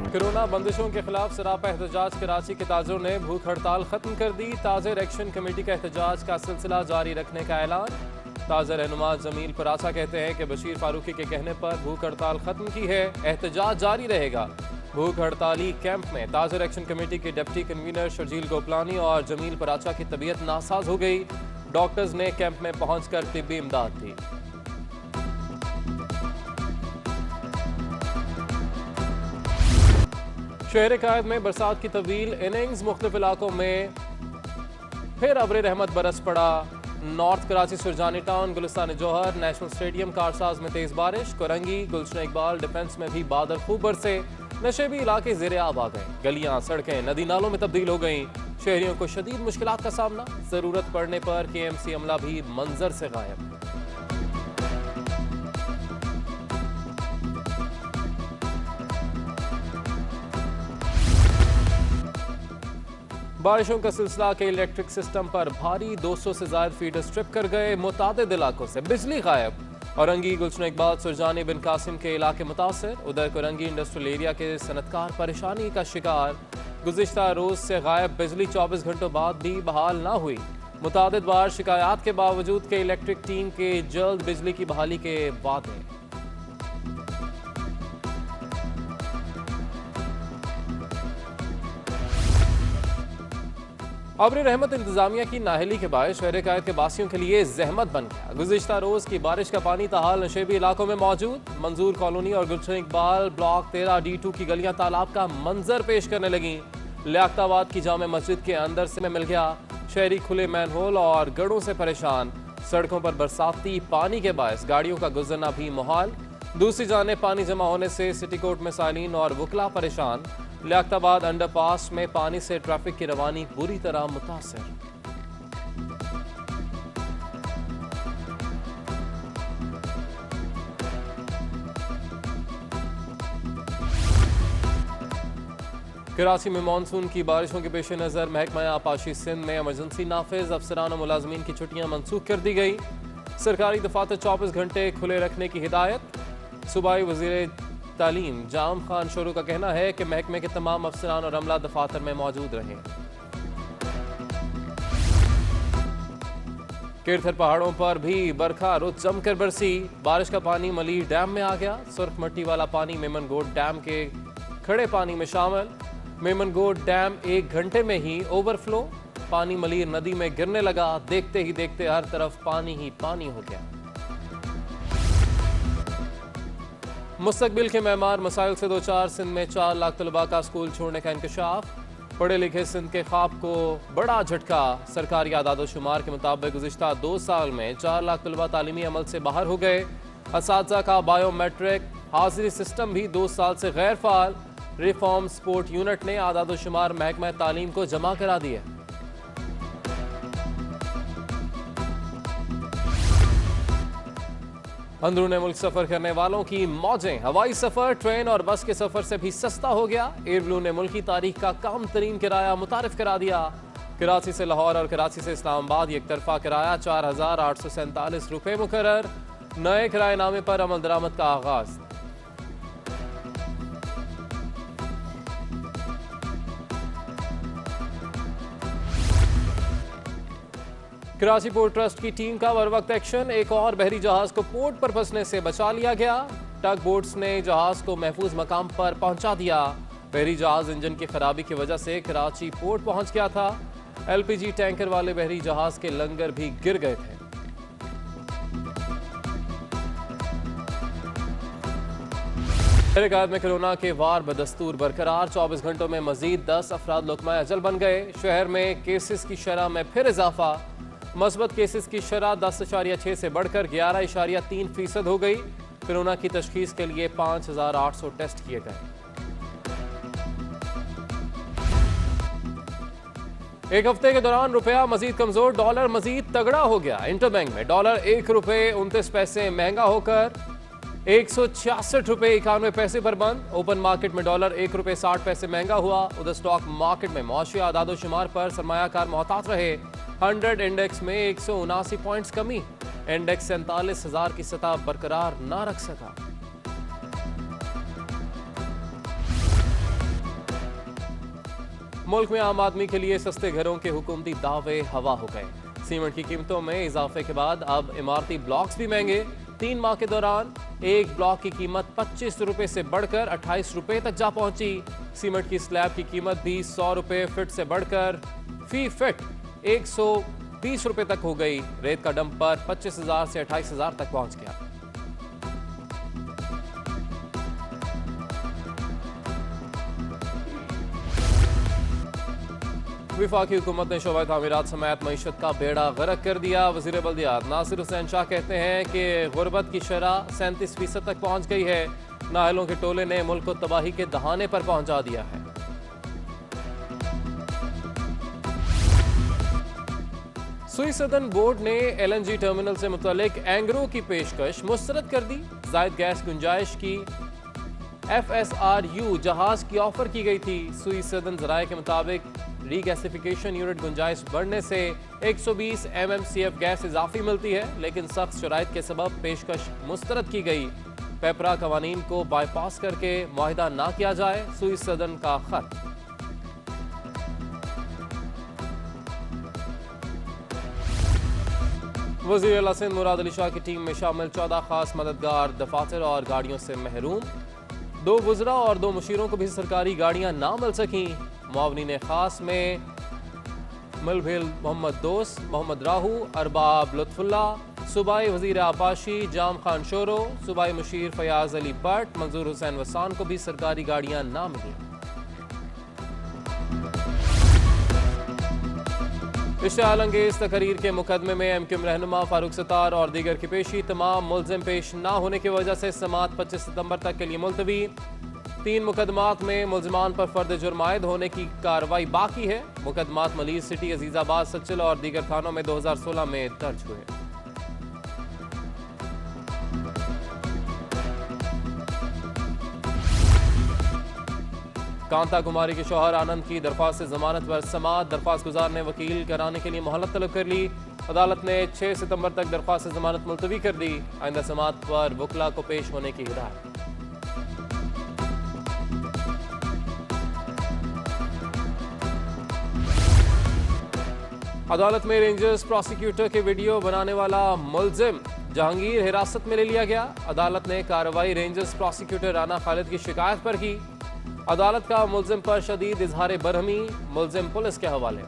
Corona बंदिशों के खिलाफ सरापा एहतजाज। कराची के ताजरों ने भूख हड़ताल खत्म कर दी। ताजर एक्शन कमेटी का एहतजाज का सिलसिला जारी रखने का ऐलान। ताजर रहनुमा जमील परासा कहते हैं कि बशीर फारूकी के कहने पर भूख हड़ताल खत्म की है, एहतजाज जारी रहेगा। भूख हड़ताली कैंप में ताजर एक्शन कमेटी के डिप्टी कन्वीनर शर्जील गोपलानी और जमील परासा की तबीयत नासाज हो गई। डॉक्टर्स ने कैंप में पहुंचकर तिब्बी इमदाद दी। शहर कायद में बरसात की तवील इनिंग्स। मुख्तलिफ इलाकों में फिर अब्र रहमत बरस पड़ा। नॉर्थ कराची सुरजानी टाउन, गुलिस्तान जौहर, नेशनल स्टेडियम, कारसाज में तेज बारिश। कोरंगी, गुलशन इकबाल, डिफेंस में भी बादल खूब बरसे। नशेबी इलाके ज़ेरे आब आ गए। गलियां, सड़कें नदी नालों में तब्दील हो गईं। शहरियों को शदीद मुश्किलात का सामना। जरूरत पड़ने पर KMC अमला भी मंजर से गायब। बारिशों का सिलसिला के इलेक्ट्रिक सिस्टम पर भारी। 200 से ज्यादा फीडर स्ट्रिप कर गए। मुतादिद इलाकों से बिजली गायब। औरंगी, गुलशन इकबाल, सुरजानी, बिन कासिम के इलाके मुतासर। उधर कोरंगी इंडस्ट्रियल एरिया के सनतकार परेशानी का शिकार। गुज़िश्ता रोज से गायब बिजली 24 घंटों बाद भी बहाल ना हुई। मुतादिद बार शिकायत के बावजूद के इलेक्ट्रिक टीम के जल्द बिजली की बहाली के वादे। अब्र रहमत इंतजामिया की नाहली के बाद शहर कायद के बासियों के लिए जहमत बन गया। गुज़िश्ता रोज की बारिश का पानी ताहाल नशेबी इलाकों में मौजूद। मंजूर कॉलोनी और गुलशन इकबाल ब्लॉक 13 D2 की गलियां तालाब का मंजर पेश करने लगी। लियाकताबाद की जामे मस्जिद के अंदर से मिल गया। शहरी खुले मैनहोल और गड़ों से परेशान। सड़कों पर बरसाती पानी के बायस गाड़ियों का गुजरना भी मुहाल। दूसरी जानिब पानी जमा होने से सिटी कोर्ट में सालीन और वकला परेशान। लियाकताबाद अंडरपास में पानी से ट्रैफिक की रवानी बुरी तरह मुतासर। कराची में मानसून की बारिशों के पेश नज़र महकमा आपाशी सिंध में इमरजेंसी नाफिज। अफसरान और मुलाजमीन की छुट्टियां मनसूख कर दी गई। सरकारी दफातर 24 घंटे खुले रखने की हिदायत। सूबाई वजीर तालीम जाम खान शोरू का कहना है कि महकमे के तमाम अफसरान और अमला दफातर में मौजूद रहें। किरथर पहाड़ों पर भी बरखा रुत जमकर बरसी। बारिश का पानी मलीर डैम में आ गया। सुर्ख मट्टी वाला पानी मेमनगोट डैम के खड़े पानी में शामिल। मेमनगोट डैम 1 घंटे में ही ओवरफ्लो। पानी मलीर नदी में गिरने लगा। देखते ही देखते हर तरफ पानी ही पानी हो गया। मुस्तकबिल के मेहमान मसाइल से दो चार। सिंध में 4 लाख तलबा का स्कूल छोड़ने का इंकशाफ। पढ़े लिखे सिंध के ख्वाब को बड़ा झटका। सरकारी आदादोशुमार के मुताबिक गुज़िश्ता 2 साल में 4 लाख तलबा तालीमी अमल से बाहर हो गए। असातिज़ा का बायोमेट्रिक हाजिरी सिस्टम भी 2 साल से गैर फाल। रिफॉर्म सपोर्ट यूनिट ने आदादोशुमार महकमा तालीम को जमा करा दिया। अंदरून मुल्क सफर करने वालों की मौजें। हवाई सफर, ट्रेन और बस के सफर से भी सस्ता हो गया। एयरब्लू ने मुल्क की तारीख का कम तरीन किराया मुतारिफ करा दिया। कराची से लाहौर और कराची से इस्लामाबाद एक तरफा किराया 4,847 रुपये मुकर्रर। नए किराएनामे पर अमल दरामद का आगाज। कराची पोर्ट ट्रस्ट की टीम का बर वक्त एक्शन। एक और बहरी जहाज को पोर्ट पर फंसने से बचा लिया गया। टग बोट्स ने जहाज को महफूज मकाम पर पहुंचा दिया। बहरी जहाज इंजन की खराबी की वजह से कराची पोर्ट पहुंच गया था। LPG टैंकर वाले बहरी जहाज के लंगर भी गिर गए थे। शहर में कोरोना के वार बदस्तूर बरकरार। 24 घंटों में मजीद 10 अफराद लुकमा अजल बन गए। शहर में केसेस की शरह में फिर इजाफा। मस्बत केसेस की शरह 10.6 से बढ़कर 11.3% हो गई। कोरोना की तशखीस के लिए 5,800 टेस्ट किए गए। एक हफ्ते के दौरान रुपया मजीद कमजोर, डॉलर मजीद तगड़ा हो गया। इंटरबैंक में डॉलर 1 रुपये 29 पैसे महंगा होकर 166 रुपये 91 पैसे पर बंद। ओपन मार्केट में डॉलर 1 रुपये 60 पैसे महंगा हुआ। उधर स्टॉक मार्केट में मौशी आदादोशुमार पर सरमायाकार मोहतात रहे। 100 इंडेक्स में 179 पॉइंट्स कमी। इंडेक्स 47,000 की सतह बरकरार ना रख सका। मुल्क में आम आदमी के लिए सस्ते घरों के हुकूमती दावे हवा हो गए। सीमेंट की कीमतों में इजाफे के बाद अब इमारती ब्लॉक्स भी महंगे। 3 माह के दौरान एक ब्लॉक की कीमत 25 रुपए से बढ़कर 28 रुपए तक जा पहुंची। सीमेंट की स्लैब की कीमत भी 100 रुपए फीट से बढ़कर फी फीट 120 रुपए तक हो गई। रेत का डंपर 25,000 से 28,000 तक पहुंच गया। वफाकी हुकूमत ने शोबा तामीरात समेत मईशत का बेड़ा गर्क कर दिया। वज़ीर बल्दियात नासिर हुसैन शाह कहते हैं कि गुर्बत की शरह 37% तक पहुंच गई है। नाहलों के टोले ने मुल्क को तबाही के दहाने पर पहुंचा दिया है। सुई सदन बोर्ड ने LNG टर्मिनल से मुतल्लिक एंगरो की पेशकश मुस्तरद कर दी। जायद गैस गुंजाइश की FSRU जहाज की ऑफर की गई थी। सुई सदन जराये के मुताबिक रीगैसिफिकेशन यूनिट गुंजाइश बढ़ने से 120 MMCF गैस इजाफी मिलती है, लेकिन सख्त शराइत के सबब पेशकश मुस्तरद की गई। पेपरा कवानीन को बाईपास करके मुआहिदा ना किया जाए, सुई सदन का खत। वज़ीर आला सिंध मुराद अली शाह की टीम में शामिल 14 खास मददगार दफातर और गाड़ियों से महरूम। 2 वज़रा और 2 मुशीरों को भी सरकारी गाड़ियां ना मिल सकी। मुआवनीन खास में मुलभिल मोहम्मद दोस्त, मोहम्मद राहू, अरबाब लुत्फुल्ला, सूबाई वज़ीर आबाशी जाम खान शोरो, सूबाई मुशीर फयाज अली भट्ट, मंजूर हुसैन वसान को भी सरकारी गाड़ियां ना मिली। इश्तिआल अंगेज तकरीर के मुकदमे में MQM रहनुमा फारूक सत्तार और दीगर की पेशी। तमाम मुल्ज़िम पेश ना होने की वजह से समाअत 25 सितंबर तक के लिए मुलतवी। 3 मुकदमात में मुल्ज़िमान पर फर्द जुर्म आयद होने की कार्रवाई बाकी है। मुकदमात मलीर सिटी, अजीजाबाद, सचिल और दीगर थानों में 2016 में दर्ज हुए। कांता कुमारी के शौहर आनंद की दरख्वास्त से जमानत पर समाअत। दरख्वास्त गुजार ने वकील कराने के लिए मोहलत तलब कर ली। अदालत ने 6 सितंबर तक दरख्वास्त से जमानत मुलतवी कर दी। आइंदा समाअत पर वकला को पेश होने की हिदायत। अदालत में रेंजर्स प्रोसिक्यूटर के वीडियो बनाने वाला मुल्जिम जहांगीर हिरासत में ले लिया गया। अदालत ने कार्रवाई रेंजर्स प्रोसिक्यूटर राना खालिद की शिकायत पर की। अदालत का मुल्जिम पर शदीद इजहार बरहमी, मुल्जिम पुलिस के हवाले।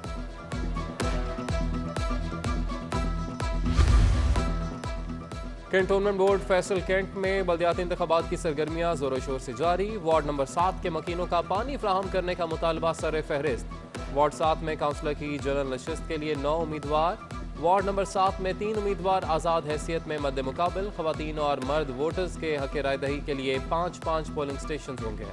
कैंटोनमेंट बोर्ड फैसल कैंट में बल्दियाती इंतखाबात की सरगर्मियां जोरों शोर से जारी। वार्ड नंबर 7 के मकीनों का पानी फ्राहम करने का मुतालबा सर फहरिस्त। वार्ड 7 में काउंसलर की जनरल नशिस्त के लिए 9 उम्मीदवार। वार्ड नंबर 7 में 3 उम्मीदवार आज़ाद हैसियत में मद्दे मुकाबिल। खवातीन और मर्द वोटर्स के हक रायदही के लिए 5-5 पोलिंग स्टेशन होंगे।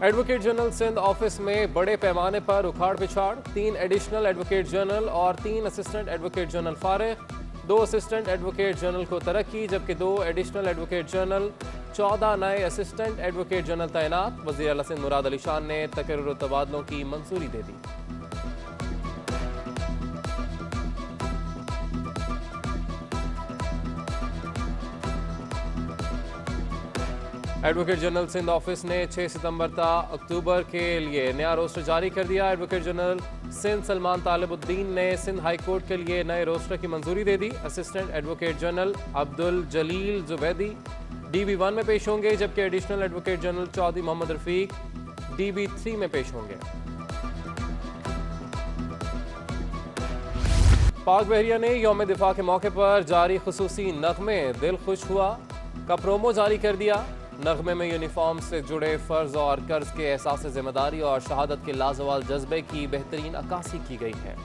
एडवोकेट जनरल सिंध ऑफिस में बड़े पैमाने पर उखाड़ पिछाड़। 3 एडिशनल एडवोकेट जनरल और 3 असिस्टेंट एडवोकेट जनरल फारिग। 2 असिस्टेंट एडवोकेट जनरल को तरक्की, जबकि 2 एडिशनल एडवोकेट जनरल, 14 नए असिस्टेंट एडवोकेट जनरल तैनात। वज़ीर आला सिंध मुराद अली शाह ने तकर्रुर तबादलों की मंजूरी दे दी। एडवोकेट जनरल सिंध ऑफिस ने 6 सितंबर ता अक्टूबर के लिए नया रोस्टर जारी कर दिया। एडवोकेट जनरल सिंध सलमान तालिबुद्दीन ने सिंध हाई कोर्ट के लिए नए रोस्टर की मंजूरी दे दी। Assistant advocate general Abdul Jaleel Zubaidi DB1 में पेश होंगे, जबकि additional advocate general Chaudhary Mohammad Rafiq DB3 में पेश होंगे। पाक बहरिया ने यौम दिफा के मौके पर जारी खुसूसी नगमे दिल खुश हुआ का प्रोमो जारी कर दिया। नगमे में यूनिफॉर्म से जुड़े फ़र्ज और कर्ज के एहसास जिम्मेदारी और शहादत के लाजवाल जज्बे की बेहतरीन अक्कासी की गई है।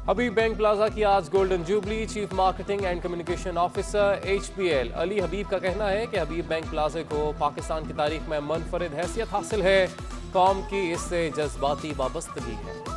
हबीब बैंक प्लाजा की आज golden jubilee. Chief marketing and communication officer HPL Ali Habib का कहना है कि हबीब बैंक प्लाजा को पाकिस्तान की तारीख में मुनफरिद हैसियत हासिल है। कौम की इससे जज्बाती वाबस्तगी है।